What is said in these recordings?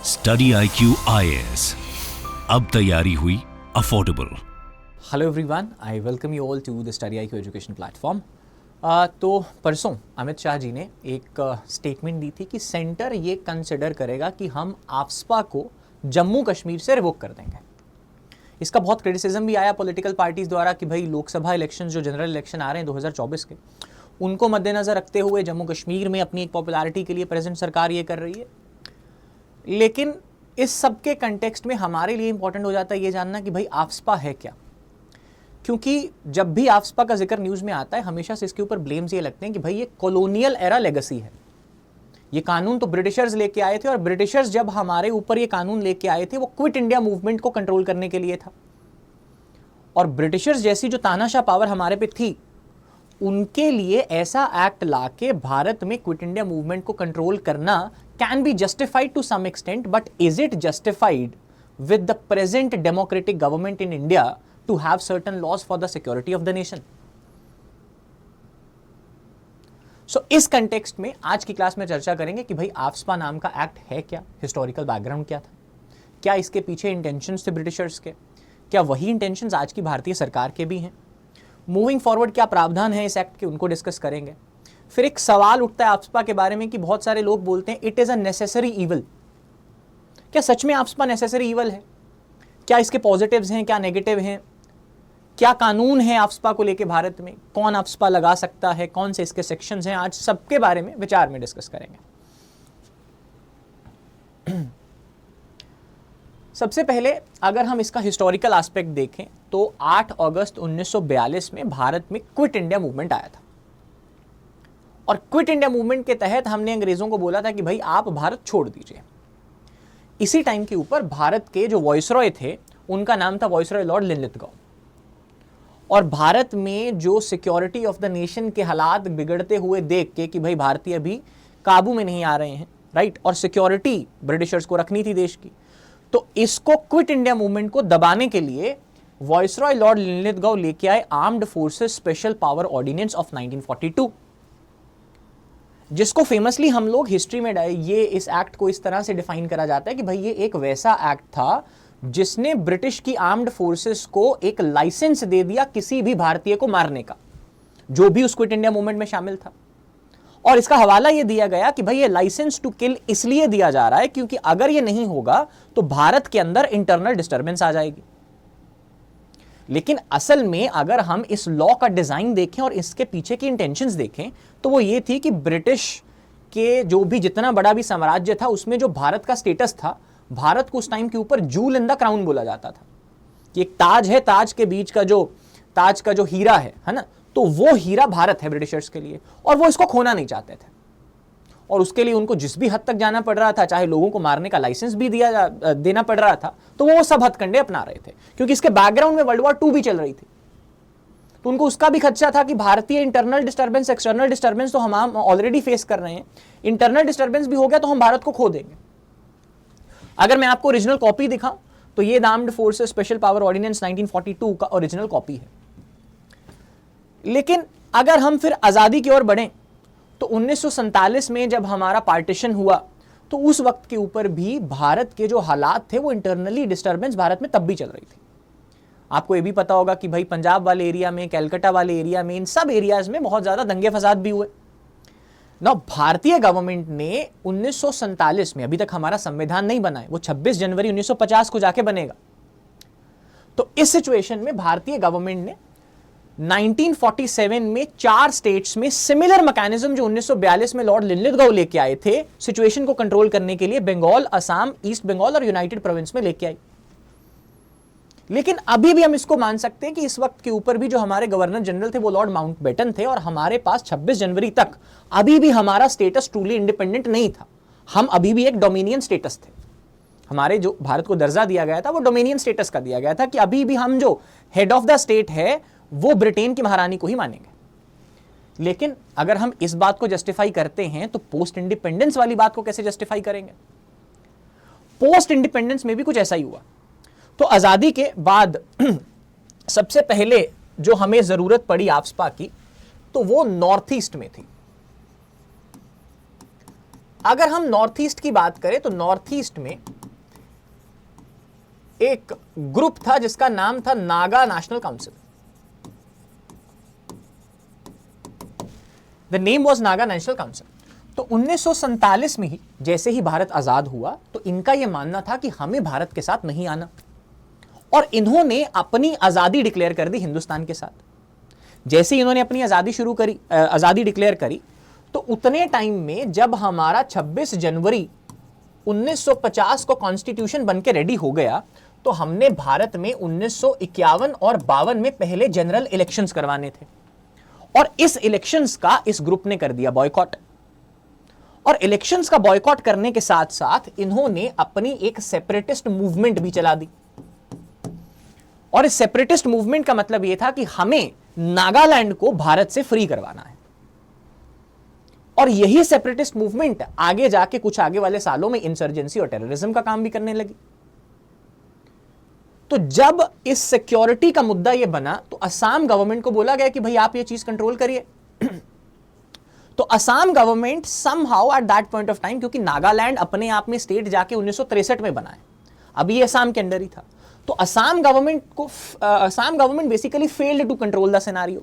Study IQ IAS, अब तैयारी हुई affordable. Hello everyone, I welcome you all to the study IQ education platform. तो परसों अमित शाह जी ने एक स्टेटमेंट दी थी कि सेंटर ये कंसिडर करेगा कि हम आफ्सपा को जम्मू कश्मीर से रिवोक कर देंगे। इसका बहुत क्रिटिसिज्म भी आया पॉलिटिकल पार्टीज द्वारा कि भाई लोकसभा इलेक्शन जो जनरल इलेक्शन आ रहे हैं 2024 के, उनको मद्देनजर रखते हुए जम्मू कश्मीर में अपनी एक पॉपुलैरिटी के लिए प्रेजेंट सरकार ये कर रही है। लेकिन इस सब के कंटेक्स्ट में हमारे लिए इंपॉर्टेंट हो जाता है ये जानना कि भाई आफ्सपा है क्या, क्योंकि जब भी आफ्सपा का जिक्र न्यूज़ में आता है हमेशा से इसके ऊपर ब्लेम्स ये लगते हैं कि भाई ये कॉलोनियल एरा लेगेसी है। ये कानून तो ब्रिटिशर्स लेके आए थे और ब्रिटिशर्स जब हमारे ऊपर ये कानून लेके आए थे वो क्विट इंडिया मूवमेंट को कंट्रोल करने के लिए था। और ब्रिटिशर्स जैसी जो तानाशाह पावर हमारे पे थी, उनके लिए ऐसा एक्ट लाके भारत में क्विट इंडिया मूवमेंट को कंट्रोल करना can be justified to some extent, but is it justified with the present democratic government in India to have certain laws for the security of the nation? So this context में आज की class में चर्चा करेंगे कि भाई AFSPA नाम का एक्ट है क्या, हिस्टोरिकल बैकग्राउंड क्या था, क्या इसके पीछे इंटेंशंस थे ब्रिटिशर्स के, क्या वही इंटेंशंस आज की भारतीय सरकार के भी हैं, मूविंग फॉरवर्ड क्या प्रावधान है इस एक्ट के, उनको डिस्कस करेंगे। फिर एक सवाल उठता है आफ्सपा के बारे में कि बहुत सारे लोग बोलते हैं it is a necessary evil. क्या सच में आफ्सपा नेसेसरी ईवल है? क्या इसके पॉजिटिव्स हैं, क्या नेगेटिव हैं? क्या कानून है आफ्सपा को लेके भारत में? कौन आफ्सपा लगा सकता है? कौन से इसके सेक्शंस हैं? आज सबके बारे में विचार में डिस्कस करेंगे। सबसे पहले अगर हम इसका हिस्टोरिकल एस्पेक्ट देखें तो 8 अगस्त 1942 में भारत में क्विट इंडिया मूवमेंट आया था। और क्विट इंडिया मूवमेंट के तहत हमने अंग्रेजों को बोला था कि भाई आप भारत छोड़ दीजिए। इसी टाइम के ऊपर भारत के जो वॉइसरॉय थे उनका नाम था वॉइसरॉय लॉर्ड लिनलिथगॉ। और भारत में जो सिक्योरिटी ऑफ द नेशन के हालात बिगड़ते हुए देख के कि भाई भारतीय अभी काबू में नहीं आ रहे हैं, राइट, और सिक्योरिटी ब्रिटिशर्स को रखनी थी देश की, तो इसको क्विट इंडिया मूवमेंट को दबाने के लिए वॉइसरॉय लॉर्ड लिनलिथगॉ लेके आए armed forces special power ordinance of 1942, जिसको फेमसली हम लोग हिस्ट्री में ये इस एक्ट को इस तरह से डिफाइन करा जाता है कि भाई ये एक वैसा एक्ट था जिसने ब्रिटिश की आर्म्ड फोर्सेस को एक लाइसेंस दे दिया किसी भी भारतीय को मारने का जो भी उस क्विट इंडिया मूवमेंट में शामिल था। और इसका हवाला यह दिया गया कि भाई ये लाइसेंस टू किल इसलिए दिया जा रहा है क्योंकि अगर ये नहीं होगा तो भारत के अंदर इंटरनल डिस्टर्बेंस आ जाएगी। लेकिन असल में अगर हम इस लॉ का डिजाइन देखें और इसके पीछे की इंटेंशंस देखें तो वो ये थी कि ब्रिटिश के जो भी जितना बड़ा भी साम्राज्य था उसमें जो भारत का स्टेटस था, भारत को उस टाइम के ऊपर जूल इन द क्राउन बोला जाता था कि एक ताज है, ताज के बीच का जो ताज का जो हीरा है ना, तो वो हीरा भारत है ब्रिटिशर्स के लिए और वो इसको खोना नहीं चाहते थे। और उसके लिए उनको जिस भी हद तक जाना पड़ रहा था, चाहे लोगों को मारने का लाइसेंस भी देना पड़ रहा था, तो वो सब हथकंडे अपना रहे थे क्योंकि इसके बैकग्राउंड में वर्ल्ड वॉर 2 भी चल रही थी। तो उनको उसका भी खदशा था कि भारतीय इंटरनल डिस्टर्बेंस, एक्सटर्नल डिस्टर्बेंस तो हम ऑलरेडी फेस कर रहे हैं, इंटरनल डिस्टर्बेंस भी हो गया तो हम भारत को खो देंगे। अगर मैं आपको ओरिजिनल कॉपी दिखाऊं तो ये armed forces special power ordinance 1942 का ओरिजिनल कॉपी है। लेकिन अगर हम फिर आजादी की ओर बढ़ें तो 1947 में जब हमारा पार्टीशन हुआ तो उस वक्त के ऊपर भी भारत के जो हालात थे वो इंटरनली डिस्टर्बेंस भारत में तब भी चल रही थी। आपको ये भी पता होगा कि भाई पंजाब वाले एरिया में, कलकत्ता वाले एरिया में, इन सब एरियाज में बहुत ज्यादा दंगे फसाद भी हुए ना। भारतीय गवर्नमेंट ने 1947 में, अभी तक हमारा संविधान नहीं बना है, वो 26 जनवरी 1950 को जाके बनेगा, तो इस सिचुएशन में भारतीय गवर्नमेंट ने 1947 में 4 स्टेट्स में सिमिलर मैकेनिज्म जो 1942 में लॉर्ड लिनलिथगॉ लेके आए थे सिचुएशन को कंट्रोल करने के लिए, बंगाल, असम, ईस्ट बंगाल और यूनाइटेड प्रोविंस में लेके आई। लेकिन अभी भी हम इसको मान सकते हैं कि इस वक्त के ऊपर भी जो हमारे गवर्नर जनरल थे वो लॉर्ड माउंटबेटन थे और हमारे पास 26 जनवरी तक अभी भी हमारा स्टेटस ट्रूली इंडिपेंडेंट नहीं था। हम अभी भी एक डोमिनियन स्टेटस थे। हमारे जो भारत को दर्जा दिया गया था वो डोमिनियन स्टेटस का दिया गया था कि अभी भी हम जो हेड ऑफ द स्टेट है वो ब्रिटेन की महारानी को ही मानेंगे। लेकिन अगर हम इस बात को जस्टिफाई करते हैं तो पोस्ट इंडिपेंडेंस वाली बात को कैसे जस्टिफाई करेंगे? पोस्ट इंडिपेंडेंस में भी कुछ ऐसा ही हुआ। तो आजादी के बाद सबसे पहले जो हमें जरूरत पड़ी आफ्सपा की तो वो नॉर्थ ईस्ट में थी। अगर हम नॉर्थ ईस्ट की बात करें तो नॉर्थ ईस्ट में एक ग्रुप था जिसका नाम था Naga national council. The name was Naga national council. तो 1947 में ही जैसे ही भारत आजाद हुआ तो इनका यह मानना था कि हमें भारत के साथ नहीं आना, और इन्होंने अपनी आजादी डिक्लेयर कर दी हिंदुस्तान के साथ। जैसे ही इन्होंने अपनी आजादी डिक्लेयर करी तो उतने टाइम में जब हमारा 26 जनवरी 1950 को कॉन्स्टिट्यूशन बनके रेडी हो गया, तो हमने भारत में 1951 और 52 में पहले जनरल इलेक्शंस करवाने थे, और इस इलेक्शंस का इस ग्रुप ने कर दिया बॉयकॉट। और इलेक्शंस का बॉयकॉट करने के साथ साथ इन्होंने अपनी एक सेपरेटिस्ट मूवमेंट भी चला दी, और इस सेपरेटिस्ट मूवमेंट का मतलब यह था कि हमें नागालैंड को भारत से फ्री करवाना है। और यही सेपरेटिस्ट मूवमेंट आगे जाके कुछ आगे वाले सालों में इंसर्जेंसी और टेररिज्म का काम भी करने लगी। तो जब इस सिक्योरिटी का मुद्दा यह बना तो असम गवर्नमेंट को बोला गया कि भाई आप ये चीज कंट्रोल करिए। तो Assam government somehow at that point of time, क्योंकि नागालैंड अपने आप में स्टेट जाके 1963 में बना है, अभी ये असम के अंदर ही था, तो Assam government basically failed to control the scenario.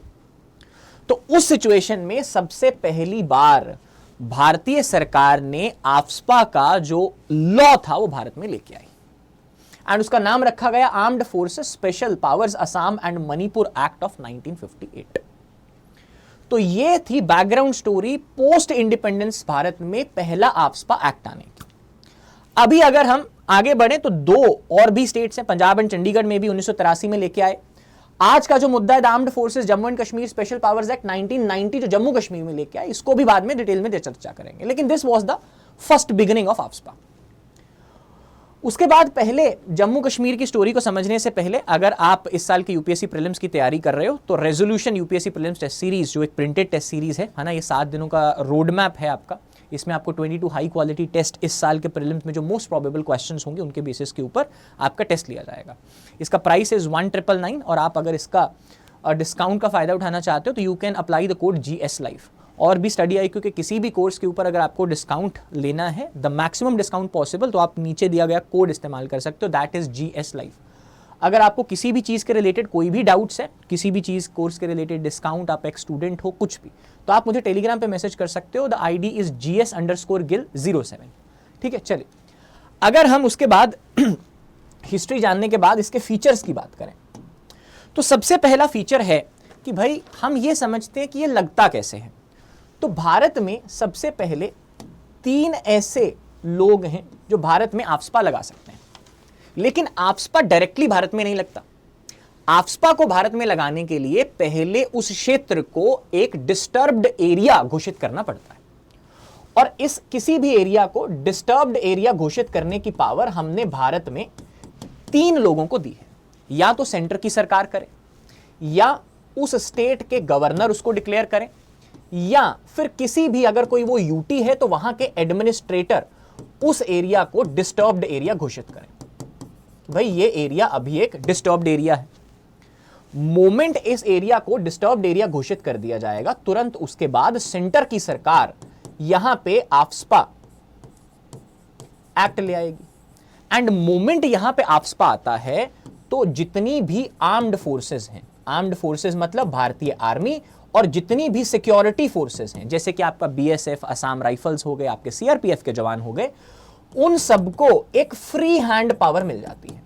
तो उस सिचुएशन में सबसे पहली बार भारतीय सरकार ने आफ्स्पा का जो लॉ था वो भारत में लेके आई, एंड उसका नाम रखा गया armed forces special powers Assam and Manipur act of 1958। तो ये थी background story post independence Bharat में पहला आफ्स्पा एक्ट आने की। अभी अगर हम आगे बढ़े तो दो और भी स्टेट्स हैं, पंजाब एंड चंडीगढ़ में भी 1983 में लेके आए। आज का जो मुद्दा है armed forces Jammu and Kashmir special powers act 1990 जो जम्मू कश्मीर में लेके आए, इसको भी बाद में डिटेल में चर्चा करेंगे, लेकिन this was the first beginning of AFSPA. उसके बाद पहले जम्मू कश्मीर की स्टोरी को समझने से पहले अगर आप इस साल के यूपीएससी प्रीलिम्स की तैयारी कर रहे हो तो resolution UPSC prelims test series जो एक प्रिंटेड टेस्ट सीरीज है ना, ये 7 दिनों का रोड मैप है आपका। इसमें आपको 22 हाई क्वालिटी टेस्ट इस साल के प्रीलिम्स में जो मोस्ट प्रोबेबल क्वेश्चंस होंगे उनके बेसिस के ऊपर आपका टेस्ट लिया जाएगा। इसका प्राइस इज 1999, और आप अगर इसका डिस्काउंट का फायदा उठाना चाहते हो तो you can apply the code GS Life। और भी स्टडी IQ के किसी भी कोर्स के ऊपर अगर आपको डिस्काउंट लेना है, द मैक्सिमम डिस्काउंट पॉसिबल, तो आप नीचे दिया गया कोड इस्तेमाल कर सकते हो, दैट इज GS Life। अगर आपको किसी भी चीज़ के रिलेटेड कोई भी डाउट्स है, किसी भी चीज़ कोर्स के रिलेटेड, डिस्काउंट, आप एक स्टूडेंट हो, कुछ भी, तो आप मुझे टेलीग्राम पे मैसेज कर सकते हो। The ID is GS_Gill07। ठीक है, चलिए अगर हम उसके बाद हिस्ट्री जानने के बाद इसके फीचर्स की बात करें तो सबसे पहला फीचर है कि भाई हम ये समझते हैं कि ये लगता कैसे है। तो भारत में सबसे पहले 3 ऐसे लोग हैं जो भारत में आफ्स्पा लगा सकते हैं, लेकिन आफ्स्पा डायरेक्टली भारत में नहीं लगता। आफ्स्पा को भारत में लगाने के लिए पहले उस क्षेत्र को एक डिस्टर्ब्ड एरिया घोषित करना पड़ता है, और इस किसी भी एरिया को डिस्टर्ब्ड एरिया घोषित करने की पावर हमने भारत में 3 लोगों को दी है। या तो सेंटर की सरकार करे, या उस स्टेट के गवर्नर उसको डिक्लेयर करें, या फिर किसी भी, अगर कोई वो यूटी है तो वहां के एडमिनिस्ट्रेटर उस एरिया को डिस्टर्ब्ड एरिया घोषित करें। भाई ये एरिया अभी एक डिस्टर्ब्ड एरिया है। मोमेंट इस एरिया को डिस्टर्ब्ड एरिया घोषित कर दिया जाएगा, तुरंत उसके बाद सेंटर की सरकार यहां पे आफ्स्पा एक्ट ले आएगी। एंड मोमेंट यहां पे आफ्स्पा आता है तो जितनी भी आर्म्ड फोर्सेस हैं, आर्म्ड फोर्सेस मतलब भारतीय आर्मी, और जितनी भी सिक्योरिटी फोर्सेस हैं, जैसे कि आपका BSF, असम राइफल्स हो गए, आपके CRPF के जवान हो गए, उन सबको एक फ्री हैंड पावर मिल जाती है।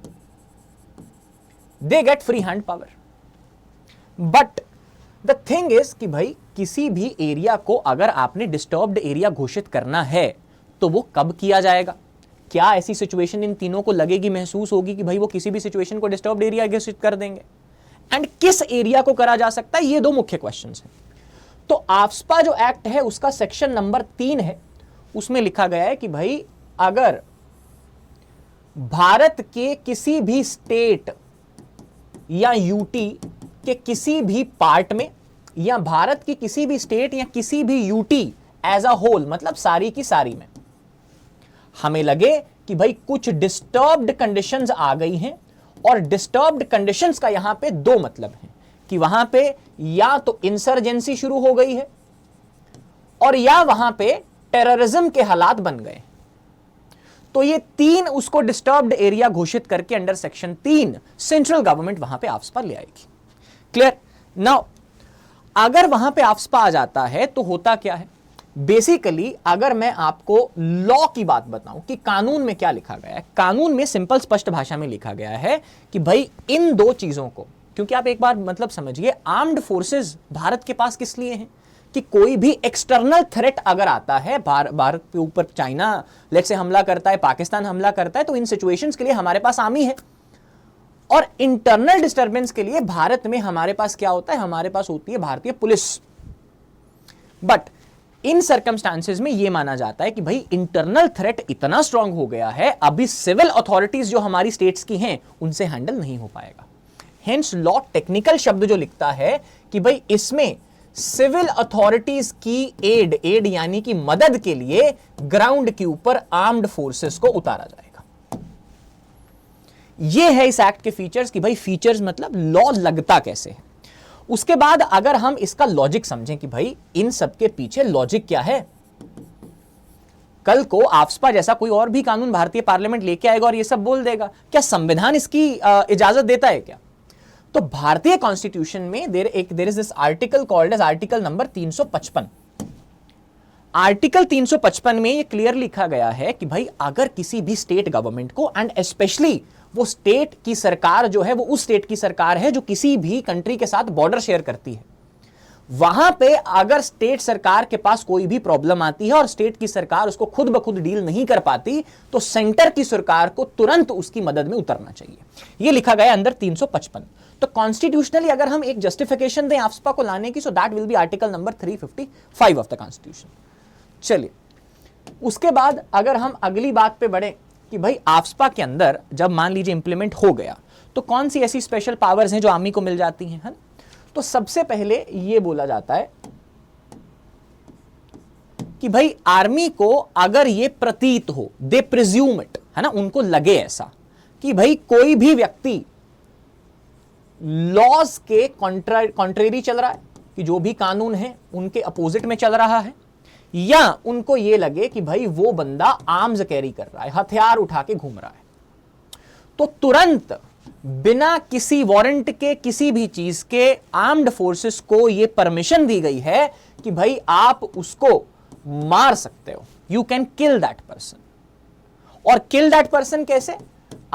They get free hand power. But the thing is कि भाई किसी भी एरिया को अगर आपने डिस्टर्ब्ड एरिया घोषित करना है तो वो कब किया जाएगा? क्या ऐसी सिचुएशन इन तीनों को लगेगी, महसूस होगी कि भाई वो किसी भी सिचुएशन को डिस्टर्ब्ड एरिया घोषित कर देंगे? एंड किस एरिया को करा जा सकता है, ये 2 मुख्य क्वेश्चंस हैं। तो आफ्स्पा जो एक्ट है उसका सेक्शन नंबर 3 है, उसमें लिखा गया है कि भाई अगर भारत के किसी भी स्टेट या यूटी के किसी भी पार्ट में, या भारत की किसी भी स्टेट या किसी भी यूटी एज अ होल, मतलब सारी की सारी में, हमें लगे कि भाई कुछ डिस्टर्ब्ड कंडीशंस आ गई हैं, और डिस्टर्ब्ड कंडीशंस का यहां पे 2 मतलब है कि वहां पे या तो इंसर्जेंसी शुरू हो गई है, और या वहां पे टेररिज्म के हालात बन गए। तो ये 3 उसको डिस्टर्ब्ड एरिया घोषित करके अंडर सेक्शन 3 सेंट्रल गवर्नमेंट वहां पे आफ्सपा ले आएगी। क्लियर? नाउ अगर वहां पे आफ्सपा आ जाता है तो होता क्या है, बेसिकली अगर मैं आपको लॉ की बात बताऊं कि कानून में क्या लिखा गया है, कानून में सिंपल स्पष्ट भाषा में लिखा गया है कि भाई इन दो चीजों को, क्योंकि आप एक बार मतलब समझिए, आर्म्ड फोर्सेस भारत के पास किस लिए हैं कि कोई भी एक्सटर्नल थ्रेट अगर आता है, भारत के ऊपर चाइना लेट्स से हमला करता है, पाकिस्तान हमला करता है, तो इन सिचुएशंस के लिए हमारे पास आर्मी है। और इंटरनल डिस्टर्बेंस के लिए भारत में हमारे पास क्या होता है, हमारे पास होती है भारतीय पुलिस। बट इन सर्कमस्टांसेस में यह माना जाता है कि भाई इंटरनल थ्रेट इतना स्ट्रांग हो गया है, अभी सिविल अथॉरिटीज जो हमारी स्टेट्स की हैं उनसे हैंडल नहीं हो पाएगा। हेंस लॉ टेक्निकल शब्द जो लिखता है कि भाई इसमें सिविल अथॉरिटीज की एड यानी कि मदद के लिए ग्राउंड के ऊपर आर्म्ड फोर्सेस को उतारा जाएगा। यह है इस एक्ट के फीचर्स कि भाई फीचर्स मतलब लॉ लगता कैसे है। उसके बाद अगर हम इसका लॉजिक समझें कि भाई इन सब के पीछे लॉजिक क्या है, कल को आफ्सपा जैसा कोई और भी कानून भारतीय पार्लियामेंट लेके आएगा और ये सब बोल देगा, क्या संविधान इसकी इजाजत देता है क्या? तो भारतीय कॉन्स्टिट्यूशन में there is this article called as article number 355। Article 355 में ये क्लियर लिखा गया है कि भाई अगर किसी भी स्टेट गवर्नमेंट को, एंड स्पेशली वो स्टेट की सरकार जो है वो उस स्टेट की सरकार है जो किसी भी कंट्री के साथ बॉर्डर शेयर करती है, वहां पे अगर स्टेट सरकार के पास कोई भी प्रॉब्लम आती है और स्टेट की सरकार उसको खुद ब खुद डील नहीं कर पाती, तो सेंटर की सरकार को तुरंत उसकी मदद में उतरना चाहिए। यह लिखा गया अंदर 355। तो कॉन्स्टिट्यूशनली अगर हम एक जस्टिफिकेशन दें आफ्सपा को लाने की, so that will be article number 355 of the constitution. चलिए, उसके बाद अगर हम अगली बात पे बढ़े कि भाई आफ्सपा के अंदर जब मान लीजिए इंप्लीमेंट हो गया तो कौन सी ऐसी स्पेशल पावर्स हैं जो आर्मी को मिल जाती हैं, है ना? तो सबसे पहले यह बोला जाता है कि भाई आर्मी को अगर यह प्रतीत हो, दे प्रिज्यूम इट, है ना, उनको लगे ऐसा कि भाई कोई भी व्यक्ति लॉज के कॉन्ट्रेरी चल रहा है, कि जो भी कानून है उनके अपोजिट में चल रहा है, या उनको यह लगे कि भाई वो बंदा आर्म्स कैरी कर रहा है, हथियार उठा के घूम रहा है, तो तुरंत बिना किसी वारंट के, किसी भी चीज के, आर्म्ड फोर्सेस को यह परमिशन दी गई है कि भाई आप उसको मार सकते हो, you can kill that person. और किल दैट पर्सन कैसे?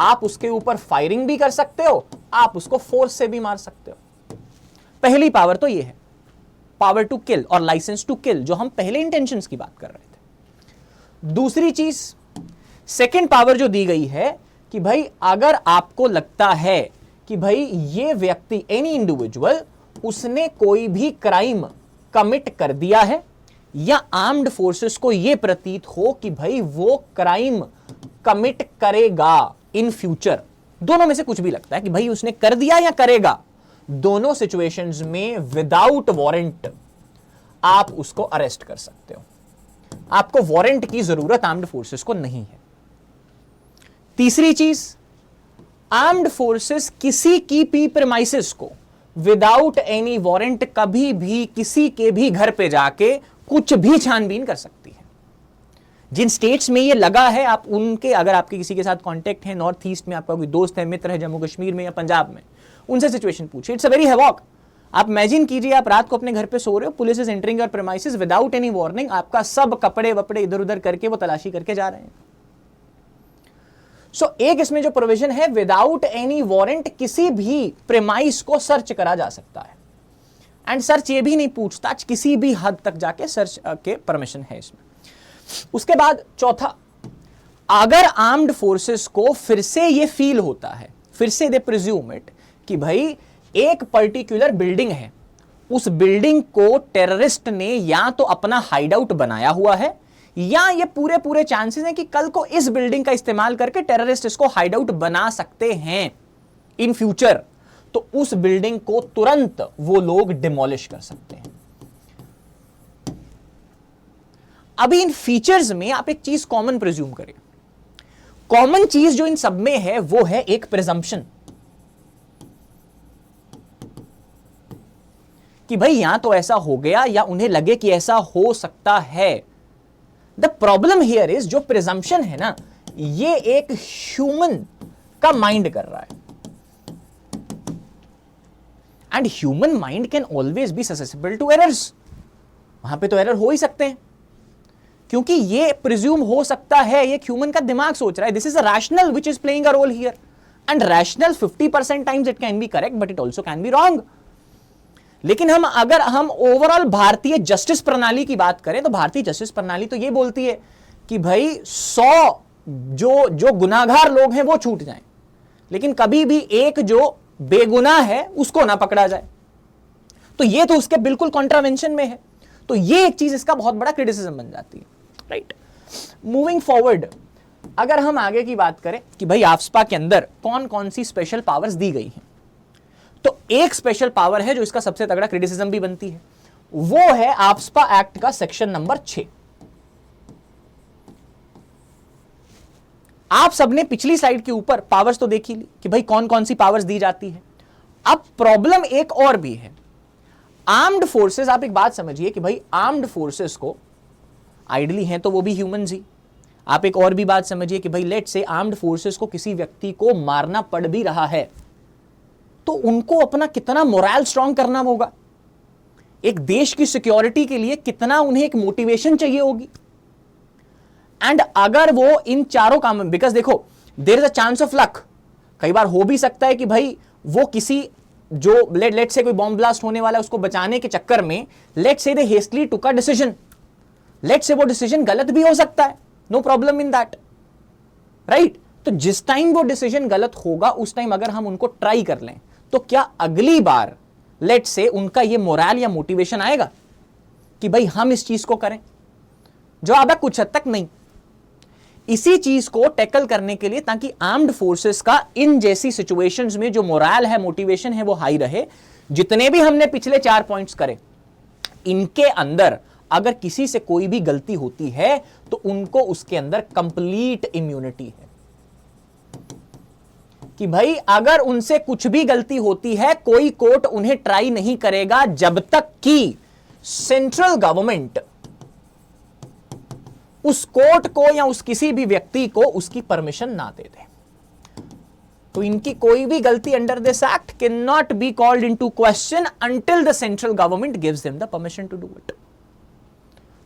आप उसके ऊपर फायरिंग भी कर सकते हो, आप उसको फोर्स से भी मार सकते हो। पहली पावर तो यह है, पावर टू किल और लाइसेंस टू किल, जो हम पहले इंटेंशंस की बात कर रहे थे। दूसरी चीज, सेकेंड पावर जो दी गई है कि भाई अगर आपको लगता है कि भाई ये व्यक्ति, एनी इंडिविजुअल, उसने कोई भी क्राइम कमिट कर दिया है, या आर्म्ड फोर्सेस को यह प्रतीत हो कि भाई वो क्राइम कमिट करेगा इन फ्यूचर, दोनों में से कुछ भी लगता है कि भाई उसने कर दिया या करेगा, दोनों सिचुएशंस में विदाउट वारंट आप उसको अरेस्ट कर सकते हो। आपको वारंट की जरूरत आर्म्ड फोर्सेस को नहीं है। तीसरी चीज, आर्म्ड फोर्सेस किसी की भी प्रीमाइसेस को विदाउट एनी वारंट कभी भी किसी के भी घर पे जाके कुछ भी छानबीन कर सकती है। जिन स्टेट्स में ये लगा है, आप उनके, अगर आपके किसी के साथ कांटेक्ट है, नॉर्थ ईस्ट में आपका कोई दोस्त है, मित्र है, जम्मू कश्मीर में या पंजाब में, उनसे सिचुएशन पूछिए। It's a very havoc. आप इमेजिन कीजिए, आप रात को अपने घर पे सो रहे हो, police is entering your premises without any warning, आपका सब कपड़े वपड़े इधर उधर करके वो तलाशी करके जा रहे हैं। सो एक इसमें जो प्रोविजन है, विदाउट एनी वारंट किसी भी प्रीमाइस को सर्च करा जा सकता है, एंड सर्च ये भी नहीं पूछता, किसी भी हद तक जाके सर्च के परमिशन है इसमें। उसके बाद चौथा, अगर आर्म्ड फोर्सेस को फिर से ये फील होता है, फिर से दे प्रिज्यूम इट कि भाई एक पर्टिकुलर बिल्डिंग है, उस बिल्डिंग को टेररिस्ट ने या तो अपना हाइड आउट बनाया हुआ है, या ये पूरे चांसेस हैं कि कल को इस बिल्डिंग का इस्तेमाल करके टेररिस्ट इसको हाइड आउट बना सकते हैं इन फ्यूचर, तो उस बिल्डिंग को तुरंत वो लोग डिमोलिश कर सकते हैं। अभी इन फीचर्स में आप एक चीज कॉमन प्रिज्यूम करें। कॉमन चीज जो इन सब में है वो है एक प्रिजम्पशन कि भाई यहां तो ऐसा हो गया, या उन्हें लगे कि ऐसा हो सकता है। द प्रॉब्लम हियर इज, जो प्रिजम्पशन है ना, ये एक ह्यूमन का माइंड कर रहा है, and human mind can always be susceptible to errors. वहां पे तो एरर हो ही सकते हैं, क्योंकि ये प्रिज्यूम हो सकता है, ये ह्यूमन का दिमाग सोच रहा है, this is a rational which is playing a role here, and rational 50% times it can be correct but it also can be wrong. लेकिन अगर हम ओवरऑल भारतीय जस्टिस प्रणाली की बात करें तो भारतीय जस्टिस प्रणाली तो ये बोलती है कि भाई 100 जो गुनाहगार लोग हैं वो छूट जाएं, लेकिन कभी भी एक जो बेगुनाह है उसको ना पकड़ा जाए। तो ये तो उसके बिल्कुल कॉन्ट्रावेंशन में है। तो ये एक चीज इसका बहुत बड़ा क्रिटिसिज्म बन जाती है, राइट। मूविंग फॉरवर्ड, अगर हम आगे की बात करें कि भाई आफ्स्पा के अंदर कौन कौन सी स्पेशल पावर्स दी गई हैं, तो एक स्पेशल पावर है जो इसका सबसे तगड़ा क्रिटिसिज्म भी बनती है, वो है आफ्स्पा एक्ट का सेक्शन नंबर 6। आप सबने पिछली स्लाइड के ऊपर पावर्स तो देखी ली कि भाई कौन कौन सी पावर्स दी जाती है। अब प्रॉब्लम एक और भी है, आर्म्ड फोर्सेस। आप एक बात समझिए कि भाई आर्म्ड फोर्सेस को आइडली हैं तो वो भी ह्यूमंस ही। आप एक और भी बात समझिए कि भाई लेट से आर्म्ड फोर्सेस को किसी व्यक्ति को मारना पड़ भी रहा है तो उनको अपना कितना मोरल स्ट्रांग करना होगा, एक देश की सिक्योरिटी के लिए कितना उन्हें एक मोटिवेशन चाहिए होगी। एंड अगर वो इन चारों काम, बिकॉज देखो there is a chance of luck, कई बार हो भी सकता है कि भाई वो किसी जो लेट से कोई बॉम्ब ब्लास्ट होने वाला है उसको बचाने के चक्कर में let's say they hastily took a decision, let's say वो डिसीजन गलत भी हो सकता है, no problem in that, right. तो जिस टाइम वो डिसीजन गलत होगा उस टाइम अगर हम उनको ट्राई कर लें तो क्या अगली बार लेट से उनका ये मोरल या मोटिवेशन आएगा कि भाई हम इस चीज को करें? जवाब है कुछ हद तक नहीं। इसी चीज को टैकल करने के लिए, ताकि आर्म्ड फोर्सेस का इन जैसी सिचुएशंस में जो मोरल है, मोटिवेशन है, वो हाई रहे, जितने भी हमने पिछले 4 पॉइंट्स करे, इनके अंदर अगर किसी से कोई भी गलती होती है तो उनको उसके अंदर कंप्लीट इम्यूनिटी है कि भाई अगर उनसे कुछ भी गलती होती है कोई कोर्ट उन्हें ट्राई नहीं करेगा जब तक कि सेंट्रल गवर्नमेंट उस कोर्ट को या उस किसी भी व्यक्ति को उसकी परमिशन ना दे दे। तो इनकी कोई भी गलती under this act can not be called into question until the central government gives them the permission to do it.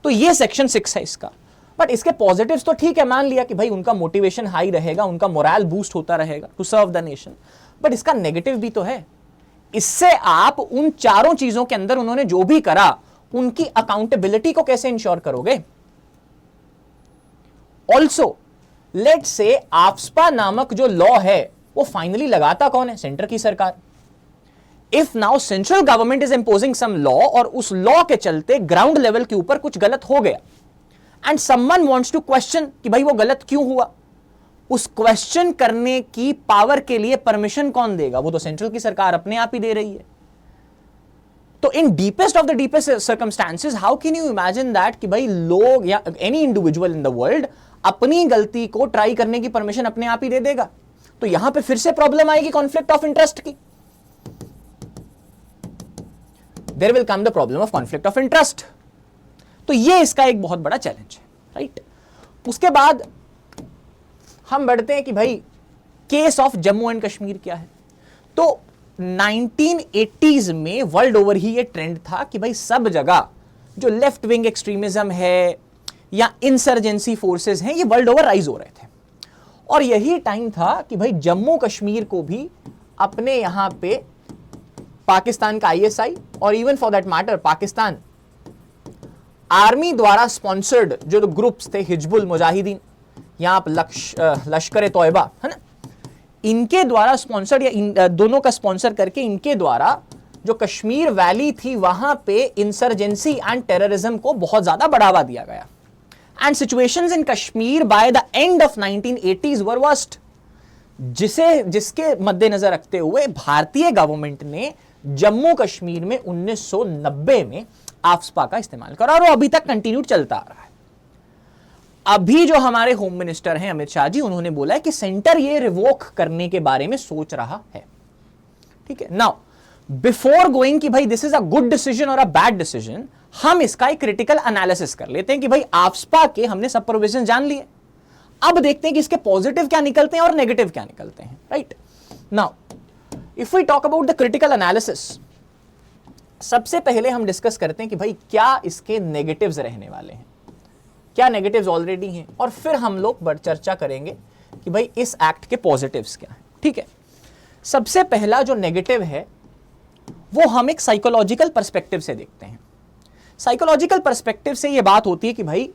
तो ये सेक्शन 6 है इसका। बट इसके पॉजिटिव्स तो ठीक है, मान लिया कि भाई उनका मोटिवेशन हाई रहेगा, उनका मोरल बूस्ट होता रहेगा to serve the nation, but इसका नेगेटिव भी तो है। इससे आप उन चारों चीजों के अंदर उन्होंने जो भी करा उनकी अकाउंटेबिलिटी को कैसे इंश्योर करोगे? ऑल्सो लेट से आफ्स्पा नामक जो लॉ है वो फाइनली लगाता कौन है? सेंटर की सरकार। If now central government is imposing some law और उस लॉ के चलते ग्राउंड लेवल के ऊपर कुछ गलत हो गया and someone wants to question कि भाई वो गलत क्यों हुआ, उस क्वेश्चन करने की पावर के लिए परमिशन कौन देगा? वो तो सेंट्रल की सरकार अपने आप ही दे रही है। तो in deepest of the deepest circumstances how can you imagine that कि भाई लोग या any individual in the world अपनी गलती को ट्राई करने की परमिशन अपने आप ही दे देगा? तो यहां पे फिर से प्रॉब्लम आएगी कॉन्फ्लिक्ट ऑफ इंटरेस्ट की। There will come the problem of conflict of interest. तो ये इसका एक बहुत बड़ा चैलेंज है, राइट। उसके बाद हम बढ़ते हैं कि भाई case of Jammu and Kashmir क्या है। तो 1980s में वर्ल्ड ओवर ही ये ट्रेंड था कि भाई सब जगह जो लेफ्ट विंग एक्सट्रीमिज्म है या इंसर्जेंसी फोर्सेस हैं ये वर्ल्ड ओवर राइज हो रहे थे, और यही टाइम था कि भाई जम्मू कश्मीर को भी अपने यहां पे पाकिस्तान का आईएसआई और even for that matter Pakistan army द्वारा स्पॉन्सर्ड जो ग्रुप्स थे, हिजबुल मुजाहिदीन या आप लश्कर तौयबा है ना, इनके द्वारा स्पॉन्सर्ड या इन दोनों का स्पॉन्सर करके इनके द्वारा जो कश्मीर वैली थी वहां पे इंसर्जेंसी एंड टेररिज्म को बहुत ज्यादा बढ़ावा दिया गया। And situations in Kashmir by the end of 1980s were worst, जिसके मद्देनजर रखते हुए भारतीय गवर्नमेंट ने जम्मू कश्मीर में 1990 में आफ्स्पा का इस्तेमाल करा और वो अभी तक कंटिन्यूड चलता आ रहा है। अभी जो हमारे होम मिनिस्टर हैं अमित शाह जी, उन्होंने बोला है कि सेंटर ये रिवोक करने के बारे में सोच रहा है। ठीक है, नाउ बिफोर गोइंग कि भाई this is a good decision और अ बैड डिसीजन, हम इसका एक क्रिटिकल एनालिसिस कर लेते हैं कि भाई आफ्स्पा के हमने सब प्रोविजन जान लिए। अब देखते हैं कि इसके पॉजिटिव क्या निकलते हैं और नेगेटिव क्या निकलते हैं, right. Now if we talk about the critical analysis, सबसे पहले हम डिस्कस करते हैं कि भाई क्या इसके नेगेटिव्स रहने वाले हैं, क्या नेगेटिव्स ऑलरेडी हैं, और फिर हम लोग चर्चा करेंगे कि भाई इस एक्ट के पॉजिटिव्स क्या हैं, ठीक है। सबसे पहला जो नेगेटिव है वो हम एक साइकोलॉजिकल पर्सपेक्टिव से देखते हैं। साइकोलॉजिकल पर्सपेक्टिव से ये बात होती है कि भाई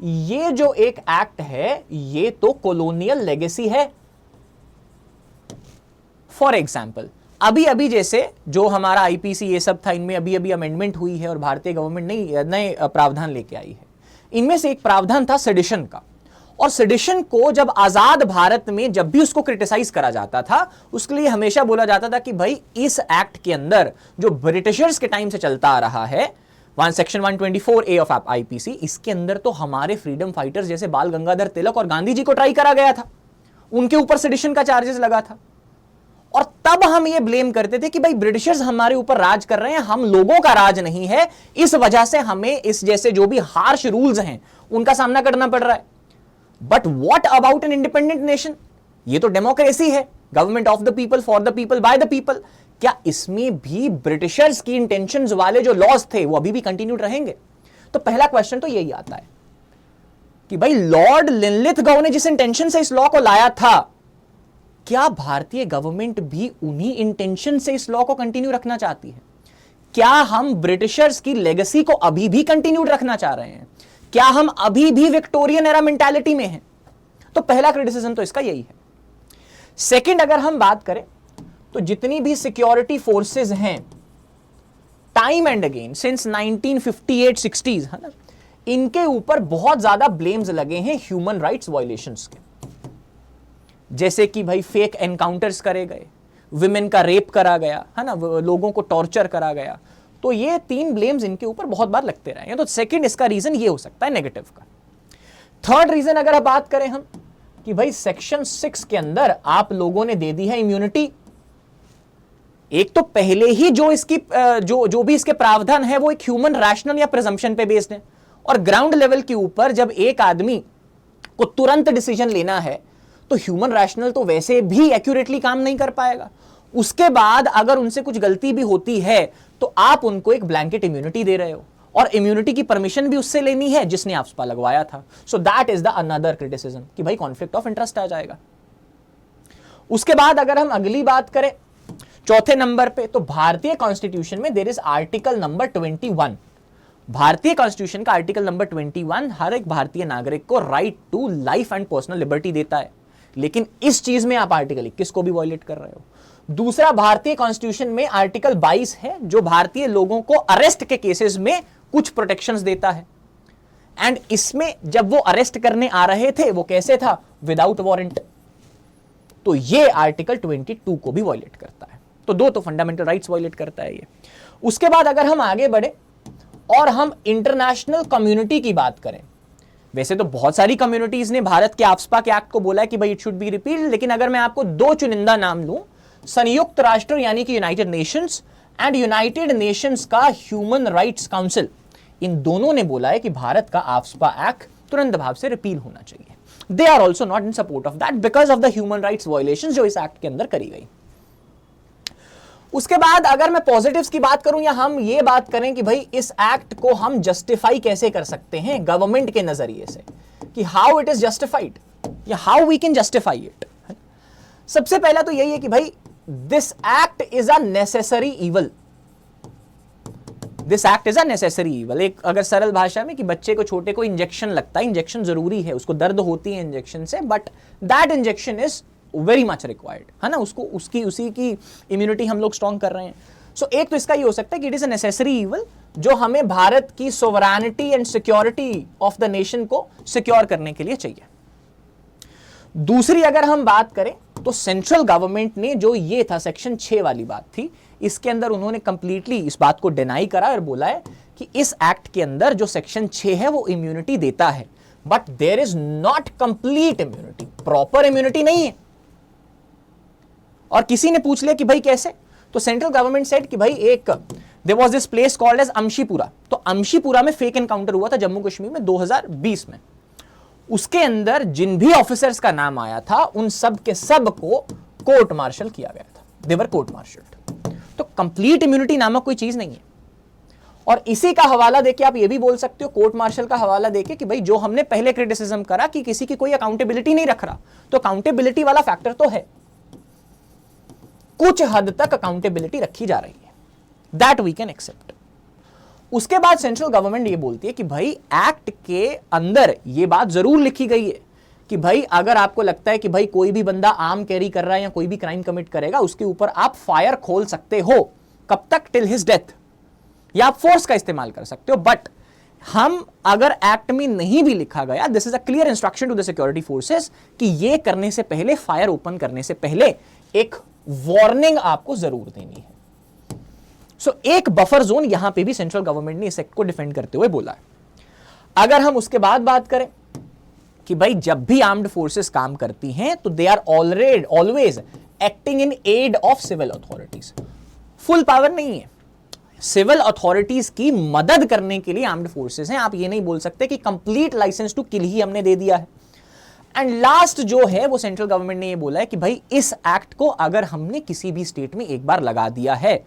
ये जो एक एक्ट है ये तो कॉलोनियल लेगेसी है। फॉर एग्जाम्पल अभी अभी जैसे जो हमारा आईपीसी ये सब था, इनमें अभी अभी अमेंडमेंट हुई है और भारतीय गवर्नमेंट नए प्रावधान लेके आई है। इनमें से एक प्रावधान था सेडिशन का, और सेडिशन को जब आजाद भारत में जब भी उसको क्रिटिसाइज करा जाता था, उसके लिए हमेशा बोला जाता था कि भाई इस एक्ट के अंदर जो ब्रिटिशर्स के टाइम से चलता आ रहा है, सेक्शन 124A ऑफ आईपीसी, इसके अंदर तो हमारे फ्रीडम फाइटर्स जैसे बाल गंगाधर तिलक और गांधी जी को ट्राई करा गया था, उनके ऊपर सेडिशन का चार्जेस लगा था। और तब हम ये ब्लेम करते थे कि भाई ब्रिटिशर्स हमारे ऊपर राज कर रहे हैं, हम लोगों का राज नहीं है, इस वजह से हमें इस जैसे जो भी हार्श रूल्स हैं उनका सामना करना पड़ रहा है। But what about an independent nation? ये तो डेमोक्रेसी है, government of the people, for the people, by the people. क्या इसमें भी ब्रिटिशर्स की इंटेंशंस वाले जो लॉज थे वो अभी भी कंटिन्यूड रहेंगे? तो पहला क्वेश्चन तो यही आता है कि भाई लॉर्ड लिनलिथगो ने जिस इंटेंशन से इस लॉ को लाया था, क्या भारतीय गवर्नमेंट भी उन्हीं इंटेंशन से इस लॉ को कंटिन्यू रखना चाहती है? क्या हम ब्रिटिशर्स की लेगेसी को अभी भी कंटिन्यूड रखना चाह रहे हैं? क्या हम अभी भी विक्टोरियन एरा मेंटालिटी में हैं? तो पहला क्रिटिसिज्म तो इसका यही है। सेकंड, अगर हम बात करें तो जितनी भी सिक्योरिटी फोर्सेस हैं, time and again since 1958-60s, है ना, इनके ऊपर बहुत ज्यादा ब्लेम्स लगे हैं ह्यूमन राइट्स वायलेशंस के, जैसे कि भाई फेक एनकाउंटर्स करे गए, विमेन का रेप करा गया, है ना, लोगों को टॉर्चर करा गया। तो ये 3 ब्लेम्स इनके ऊपर बहुत बार लगते रहे हैं। तो सेकंड इसका रीजन ये हो सकता है नेगेटिव का। थर्ड रीजन अगर आप बात करें हम कि भाई सेक्शन 6 के अंदर आप लोगों ने दे दी है इम्यूनिटी। एक तो पहले ही जो इसकी जो भी इसके प्रावधान है वो एक ह्यूमन रैशनल या प्रिजम्पशन पे बेस्ड है, और ग्राउंड लेवल के ऊपर जब एक आदमी को तुरंत डिसीजन लेना है तो ह्यूमन रैशनल तो वैसे भी एक्यूरेटली काम नहीं कर पाएगा। उसके बाद अगर उनसे कुछ गलती भी होती है तो आप उनको एक ब्लैंकेट इम्यूनिटी दे रहे हो, और इम्यूनिटी की परमिशन भी उससे लेनी है जिसने आफ्सपा लगवाया था। So that is the another criticism कि भाई कॉन्फ्लिक्ट ऑफ इंटरेस्ट आ जाएगा। उसके बाद अगर हम अगली बात करें चौथे नंबर पे, तो भारतीय कॉन्स्टिट्यूशन में देयर इज आर्टिकल नंबर 21। भारतीय कॉन्स्टिट्यूशन का आर्टिकल नंबर 21 हर एक भारतीय नागरिक को right to life and personal liberty देता है, लेकिन इस चीज में आप आर्टिकल 21 को भी वायलेट कर रहे हो। दूसरा, भारतीय कॉन्स्टिट्यूशन में आर्टिकल 22 है जो भारतीय लोगों को अरेस्ट के केसेस में कुछ प्रोटेक्शंस देता है, एंड इसमें जब वो अरेस्ट करने आ रहे थे वो कैसे था? Without warrant. तो ये आर्टिकल 22 को भी वायलेट करता है। तो दो तो फंडामेंटल राइट्स वायलेट करता है ये। उसके बाद अगर हम आगे बढ़े और हम इंटरनेशनल कम्युनिटी की बात करें, वैसे तो बहुत सारी कम्युनिटीज ने भारत के आफ्सपा के एक्ट को बोला है कि भाई इट शुड बी रिपील्ड, लेकिन अगर मैं आपको 2 चुनिंदा नाम लूं, संयुक्त राष्ट्र यानी कि United Nations and United Nations का ह्यूमन राइट्स काउंसिल, इन दोनों ने बोला है कि भारत का आफ्सपा एक्ट तुरंत भाव से रिपील होना चाहिए। They are also not in support of that because of the human rights violations जो इस एक्ट के अंदर करी गई। उसके बाद अगर मैं पॉजिटिव्स की बात करूं या हम ये बात करें कि भाई इस एक्ट को हम जस्टिफाई कैसे कर सकते हैं गवर्नमेंट के नजरिए से, कि हाउ इट इज जस्टिफाइड या how we can justify it. सबसे पहला तो यही है कि भाई this act is a necessary evil. This act is a necessary evil. एक अगर सरल भाषा में कि बच्चे को, छोटे को इंजेक्शन लगता है, इंजेक्शन जरूरी है, उसको दर्द होती है इंजेक्शन से, but that injection is very much required, है ना, उसको उसी की इम्यूनिटी हम लोग स्ट्रॉन्ग कर रहे हैं। सो एक तो इसका ये हो सकता है कि it is a necessary evil जो हमें भारत की sovereignty and security of the nation को सिक्योर करने के लिए चाहिए। दूसरी अगर हम बात करें तो सेंट्रल गवर्नमेंट ने जो ये था सेक्शन 6 वाली बात थी, इसके अंदर उन्होंने कंप्लीटली इस बात को डिनाई करा और बोला है कि इस एक्ट के अंदर जो सेक्शन 6 है वो इम्यूनिटी देता है, but there is not complete immunity, proper immunity नहीं है। और किसी ने पूछ लिया कि भाई कैसे, तो सेंट्रल गवर्नमेंट सेड कि भाई एक there was this place called as Amshipura. तो अमशीपुरा में फेक एनकाउंटर हुआ था जम्मू कश्मीर में 2020 में। उसके अंदर जिन भी ऑफिसर्स का नाम आया था उन सब के सब को कोर्ट मार्शल किया गया था, दे वर कोर्ट मार्शल्ड। तो कंप्लीट इम्यूनिटी नामक कोई चीज नहीं है। और इसी का हवाला देके आप ये भी बोल सकते हो, कोर्ट मार्शल का हवाला देके, कि भाई जो हमने पहले क्रिटिसिज्म करा कि किसी की कोई अकाउंटेबिलिटी नहीं रख रहा, तो अकाउंटेबिलिटी वाला फैक्टर तो है, कुछ हद तक अकाउंटेबिलिटी रखी जा रही है, दैट वी कैन एक्सेप्ट। उसके बाद सेंट्रल गवर्नमेंट ये बोलती है कि भाई एक्ट के अंदर ये बात जरूर लिखी गई है कि भाई अगर आपको लगता है कि भाई कोई भी बंदा आर्म कैरी कर रहा है या कोई भी क्राइम कमिट करेगा, उसके ऊपर आप फायर खोल सकते हो, कब तक, टिल हिज डेथ, या आप फोर्स का इस्तेमाल कर सकते हो। बट हम अगर एक्ट में नहीं भी लिखा गया, this is a clear instruction to the security forces कि ये करने से पहले, फायर ओपन करने से पहले एक वार्निंग आपको जरूर देनी है। सो एक बफर जोन यहां पे भी सेंट्रल गवर्नमेंट ने इस एक्ट को डिफेंड करते हुए बोला है। अगर हम उसके बाद बात करें कि भाई जब भी आर्म्ड फोर्सेस काम करती हैं तो they are always acting in aid of civil authorities, full power नहीं है, सिविल अथॉरिटीज की मदद करने के लिए आर्म्ड फोर्सेस हैं। आप ये नहीं बोल सकते कि कंप्लीट लाइसेंस टू किल ही हमने दे दिया है। एंड लास्ट जो है वो सेंट्रल गवर्नमेंट ने ये बोला है कि भाई इस एक्ट को अगर हमने किसी भी स्टेट में एक बार लगा दिया है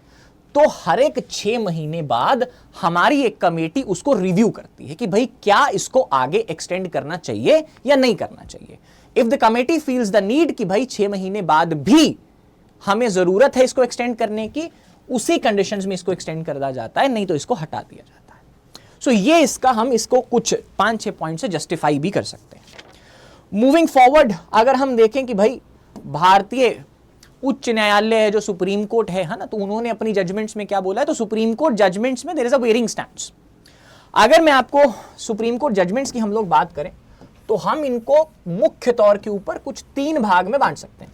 तो हर एक 6 महीने बाद हमारी एक कमेटी उसको रिव्यू करती है कि भाई क्या इसको आगे एक्सटेंड करना चाहिए या नहीं करना चाहिए। If the committee feels the need कि भाई 6 महीने बाद भी हमें जरूरत है इसको एक्सटेंड करने की, उसी कंडीशंस में इसको एक्सटेंड कर दिया जाता है, नहीं तो इसको हटा दिया जाता है। सो ये इसका, हम इसको कुछ 5-6 पॉइंट से जस्टिफाई भी कर सकते हैं। मूविंग फॉरवर्ड अगर हम देखें कि भाई भारतीय उच्च न्यायालय है जो सुप्रीम कोर्ट है ना, तो उन्होंने अपनी जजमेंट्स में क्या बोला है, तो सुप्रीम कोर्ट जजमेंट्स में there is a varying stands. अगर मैं आपको सुप्रीम कोर्ट जजमेंट्स की हम लोग बात करें तो हम इनको मुख्य तौर के ऊपर कुछ 3 भाग में बांट सकते हैं,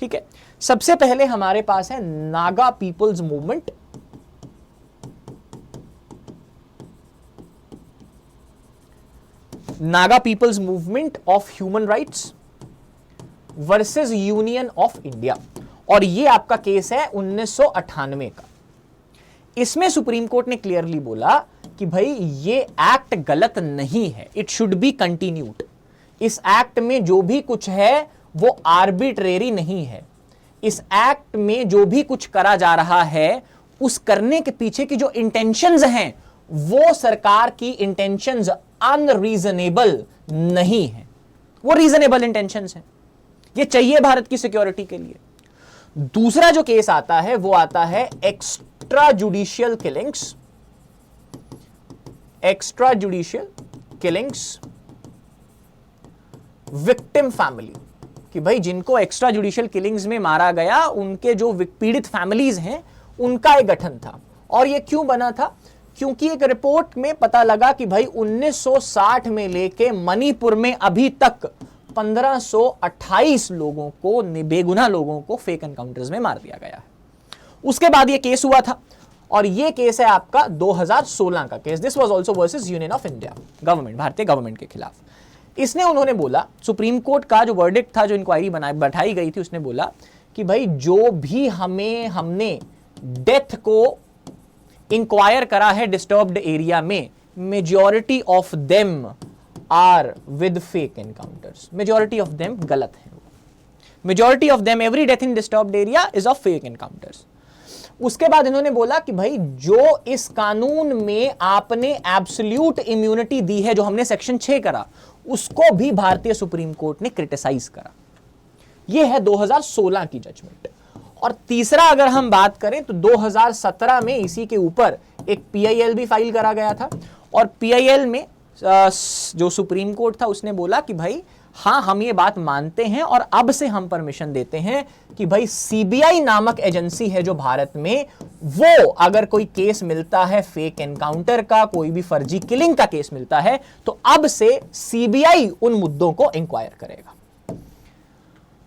ठीक है। सबसे पहले हमारे पास है Naga people's movement, Naga people's movement of human rights versus union of India, और ये आपका केस है 1998 का। इसमें सुप्रीम कोर्ट ने क्लियरली बोला कि भाई ये एक्ट गलत नहीं है, इट शुड बी कंटिन्यूड। इस एक्ट में जो भी कुछ है वो आर्बिट्रेरी नहीं है। इस एक्ट में जो भी कुछ करा जा रहा है उस करने के पीछे की जो इंटेंशंस हैं वो सरकार की इंटेंशंस अनरीजनेबल नहीं है, वो रीजनेबल इंटेंशंस हैं, ये चाहिए भारत की सिक्योरिटी के लिए। दूसरा जो केस आता है वो आता है extra judicial killings, extra judicial killings victim family, कि भाई जिनको एक्स्ट्रा जुडिशियल किलिंग्स में मारा गया उनके जो पीड़ित फैमिलीज हैं उनका एक गठन था। और ये क्यों बना था, क्योंकि एक रिपोर्ट में पता लगा कि भाई 1960 में लेके मणिपुर में अभी तक 1528 लोगों को, बेगुनाह लोगों को फेक एनकाउंटर्स में मार दिया गया है। उसके बाद ये केस हुआ था, और ये केस है आपका 2016 का case. This was also versus union of India, government, भारतीय गवर्नमेंट के खिलाफ। इसने, उन्होंने बोला, सुप्रीम कोर्ट का जो वर्डिक्ट था, जो इंक्वायरी बैठाई गई थी, उसने बोला कि भाई जो भी हमने डेथ को इंक्वायर करा है डिस्टर्ब्ड एरिया में, majority of them are with fake encounters, majority of them गलत है, majority of them, every death in disturbed area is of fake encounters. उसके बाद इन्होंने बोला कि भाई जो इस कानून में आपने एब्सोल्यूट इम्यूनिटी दी है, जो हमने सेक्शन 6 करा, उसको भी भारतीय सुप्रीम कोर्ट ने क्रिटिसाइज करा। यह है 2016 की जजमेंट। और तीसरा अगर हम बात करें तो 2017 में इसी के ऊपर एक PIL भी फाइल करा गया था, और PIL में जो सुप्रीम कोर्ट था उसने बोला कि भाई हाँ, हम ये बात मानते हैं और अब से हम परमिशन देते हैं कि भाई CBI नामक एजेंसी है जो भारत में, वो अगर कोई केस मिलता है फेक एनकाउंटर का, कोई भी फर्जी किलिंग का केस मिलता है, तो अब से CBI उन मुद्दों को इंक्वायर करेगा।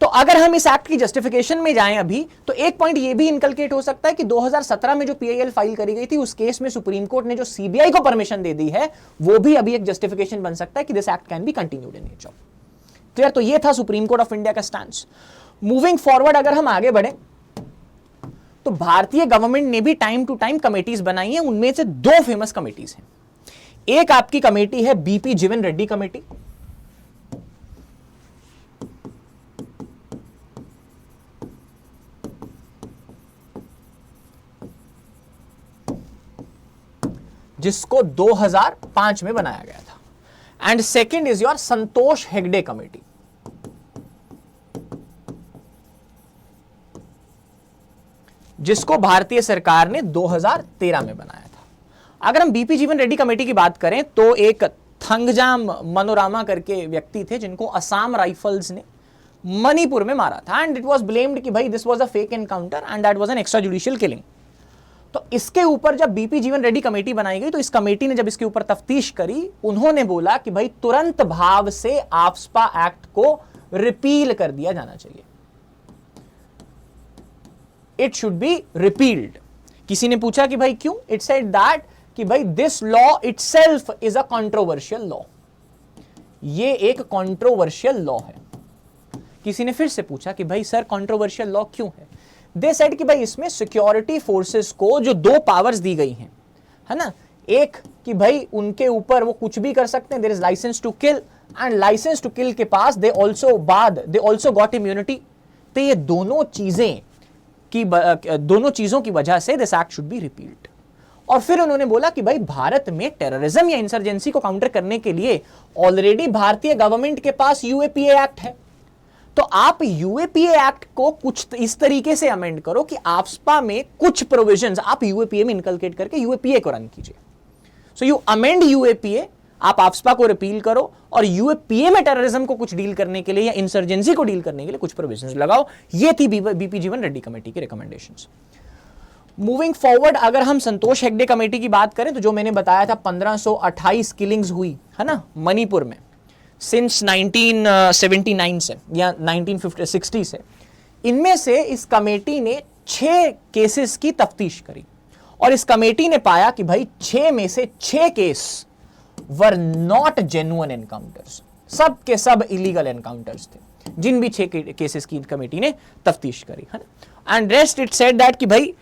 तो अगर हम इस एक्ट की जस्टिफिकेशन में जाएं अभी, तो एक पॉइंट ये भी इनकलकेट हो सकता है कि 2017 में जो PIL फाइल करी गई थी, उस केस में सुप्रीम कोर्ट ने जो CBI को परमिशन दे दी है, वो भी अभी एक जस्टिफिकेशन बन सकता है कि this act can be continued in nature. Clear? तो ये था सुप्रीम कोर्ट ऑफ इंडिया का स्टैंस। मूविंग फॉरवर्ड अगर हम आगे बढ़े तो भारतीय गवर्नमेंट ने भी टाइम टू टाइम कमेटीज बनाई हैं। उनमें से 2 फेमस कमेटीज हैं। एक आपकी कमेटी है BP जीवन रेड्डी कमेटी, जिसको 2005 में बनाया गया था। And second is your Santosh Hegde committee, जिसको भारतीय सरकार ने 2013 में बनाया था। अगर हम बीपी जीवन रेड्डी कमेटी की बात करें तो एक थंगजाम मनोरामा करके व्यक्ति थे जिनको असम राइफल्स ने मणिपुर में मारा था, एंड इट वाज ब्लेम्ड कि भाई this was a fake encounter and that was an extra judicial killing. तो इसके ऊपर जब बीपी जीवन रेड्डी कमेटी बनाई गई तो इस कमेटी ने जब इसके ऊपर तफ्तीश करी, उन्होंने बोला कि भाई तुरंत भाव से आफ्स्पा एक्ट को रिपील कर दिया जाना चाहिए, इट शुड बी रिपील्ड। किसी ने पूछा कि भाई क्यों? इट सेड दैट कि भाई this law itself is a controversial law, ये एक कंट्रोवर्शियल लॉ है। किसी ने फिर से पूछा कि भाई सर कंट्रोवर्शियल लॉ क्यों है? दे सेड कि भाई इसमें सिक्योरिटी फोर्सेस को जो दो पावर्स दी गई हैं, है ना, एक कि भाई उनके ऊपर वो कुछ भी कर सकते हैं, there is licence to kill, and licence to kill के पास दे ऑल्सो गॉट इम्यूनिटी। तो ये दोनों चीजों की वजह से this act should be repealed. और फिर उन्होंने बोला कि भाई भारत में टेररिज्म या इंसर्जेंसी को काउंटर करने के लिए ऑलरेडी भारतीय गवर्नमेंट के पास यूएपीए एक्ट है, तो आप यूएपीए एक्ट को कुछ इस तरीके से अमेंड करो कि आफ्स्पा में कुछ प्रोविजंस आप यूएपीए में इनकलकेट करके यूएपीए को रन कीजिए। सो यू अमेंड यूएपीए, आप आफ्स्पा को रिपील करो और यूएपीए में टेररिज्म को कुछ डील करने के लिए या इंसर्जेंसी को डील करने के लिए कुछ प्रोविजंस लगाओ। ये थी बीपी जीवन रेड्डी कमेटी की रिकमेंडेशंस। मूविंग फॉरवर्ड, अगर हम संतोष हेगड़े कमेटी की बात करें तो जो मैंने बताया था 1528 किलिंग्स हुई है ना मणिपुर में सिंस 1979 से या 1960 से, इनमें से इस कमेटी ने 6 केसेस की तफ्तीश करी और इस कमेटी ने पाया कि भाई 6 में से 6 case were not genuine encounters, सब के सब इलीगल एनकाउंटर्स थे जिन भी 6 केसेस की कमेटी ने तफ्तीश करी, है ना। And rest it said that कि भाई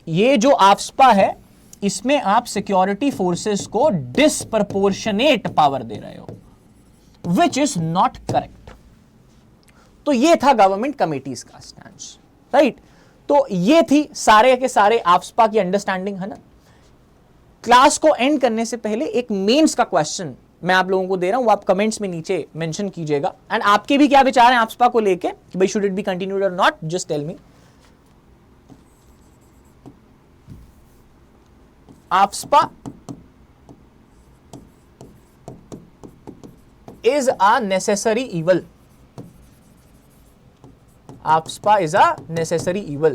ये जो आफ्स्पा है इसमें आप सिक्योरिटी फोर्सेस को डिसप्रपोर्शनेट पावर दे रहे हो, विच इज नॉट करेक्ट। तो ये था गवर्नमेंट कमिटीज का स्टैंड, राइट। तो ये थी सारे के सारे आफ्स्पा की अंडरस्टैंडिंग, है ना। क्लास को एंड करने से पहले एक मेंस का क्वेश्चन मैं आप लोगों को दे रहा हूं, वो आप कमेंट्स में नीचे मेंशन कीजिएगा, एंड आपके भी क्या विचार हैं आफ्स्पा को लेके कि भाई शुड इट बी कंटिन्यूड और not, just tell me. AFSPA is a necessary evil. AFSPA is a necessary evil.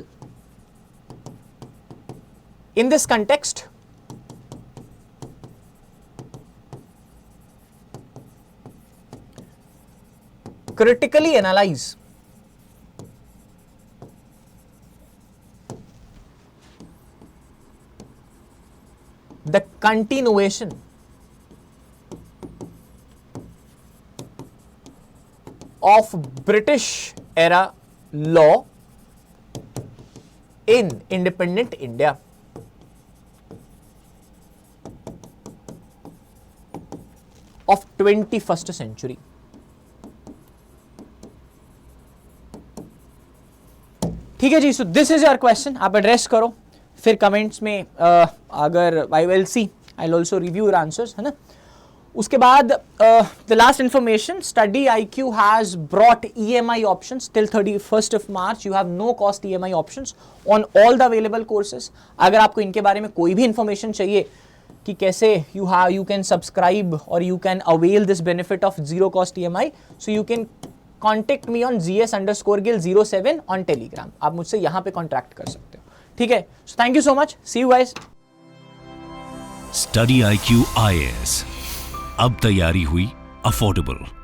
In this context, critically analyze the continuation of British era law in independent India. Of 21st century. ठीक है जी, so this is your question, आप address करो, फिर comments में अगर I will see, I will also review your answers, है ना। उसके बाद the last information, study IQ has brought EMI options till 31st March. You have no cost EMI options on all the available courses. अगर आपको इनके बारे में कोई भी इंफॉर्मेशन चाहिए कि कैसे यू कैन सब्सक्राइब और you can avail this benefit of zero cost EMI, so you can contact me on GS_Gill07 on Telegram. आप मुझसे यहां पे कॉन्टैक्ट कर सकते हो, ठीक है। So thank you so much, see you guys. Study IQ IAS, अब तैयारी हुई अफोर्डेबल।